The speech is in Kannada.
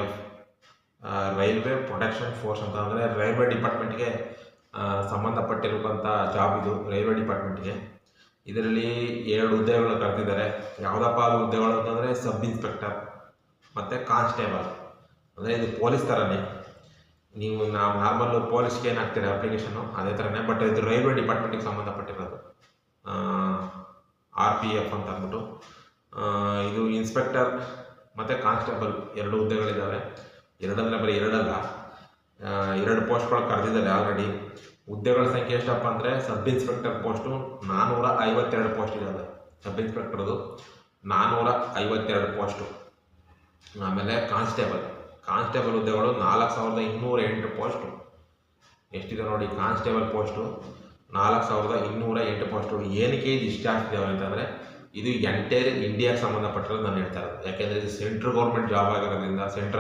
ಎಫ್ ರೈಲ್ವೆ ಪ್ರೊಟೆಕ್ಷನ್ ಫೋರ್ಸ್ ಅಂತ ಅಂದರೆ ರೈಲ್ವೆ ಡಿಪಾರ್ಟ್ಮೆಂಟ್ಗೆ ಸಂಬಂಧಪಟ್ಟಿರುವಂಥ ಜಾಬ್ ಇದು. ರೈಲ್ವೆ ಡಿಪಾರ್ಟ್ಮೆಂಟ್ಗೆ ಇದರಲ್ಲಿ 2 ಹುದ್ದೆಗಳು ಕರೆದಿದ್ದಾರೆ. ಯಾವುದಪ್ಪ ಅದು ಹುದ್ದೆಗಳು ಅಂತಂದರೆ ಸಬ್ ಇನ್ಸ್ಪೆಕ್ಟರ್ ಮತ್ತು ಕಾನ್ಸ್ಟೇಬಲ್. ಅಂದರೆ ಇದು ಪೊಲೀಸ್ ಥರನೇ. ನಾವು ನಾರ್ಮಲ್ ಪೊಲೀಸ್ಗೆ ಏನಾಗ್ತೀರಿ ಅಪ್ಲಿಕೇಶನ್ನು ಅದೇ ಥರನೇ, ಬಟ್ ಇದು ರೈಲ್ವೆ ಡಿಪಾರ್ಟ್ಮೆಂಟಿಗೆ ಸಂಬಂಧಪಟ್ಟಿರೋದು. RPF ಅಂತ ಅಂದ್ಬಿಟ್ಟು ಇದು ಇನ್ಸ್ಪೆಕ್ಟರ್ ಮತ್ತು ಕಾನ್ಸ್ಟೇಬಲ್ 2 ಹುದ್ದೆಗಳಿದ್ದಾವೆ. ಬರೀ ಎರಡಲ್ಲ, 2 ಪೋಸ್ಟ್ಗಳು ಕರೆದಿದ್ದಾರೆ ಆಲ್ರೆಡಿ. ಹುದ್ದೆಗಳ ಸಂಖ್ಯೆ ಎಷ್ಟಪ್ಪ ಅಂದರೆ ಸಬ್ ಇನ್ಸ್ಪೆಕ್ಟರ್ ಪೋಸ್ಟು 452 ಪೋಸ್ಟ್ ಇದ್ದಾವೆ. ಸಬ್ ಇನ್ಸ್ಪೆಕ್ಟರ್ದು 452 ಪೋಸ್ಟು. ಆಮೇಲೆ ಕಾನ್ಸ್ಟೇಬಲ್ ಹುದ್ದೆಗಳು 4208 ಪೋಸ್ಟು. ಎಷ್ಟಿದೆ ನೋಡಿ ಕಾನ್ಸ್ಟೇಬಲ್ ಪೋಸ್ಟು 4208 ಪೋಸ್ಟು. ಏನಕ್ಕೆ ಇದು ಇಷ್ಟ ಆಗ್ತಿದ್ದಾವೆ ಅಂತಂದರೆ ಇದು ಎಂಟೈರ್ ಇಂಡಿಯಾಗೆ ಸಂಬಂಧಪಟ್ಟಿರೋದು ನಾನು ಹೇಳ್ತಾ ಇರೋದು. ಯಾಕೆಂದರೆ ಇದು ಸೆಂಟ್ರಲ್ ಗೌರ್ಮೆಂಟ್ ಜಾಬ್ ಆಗಿರೋದ್ರಿಂದ, ಸೆಂಟ್ರಲ್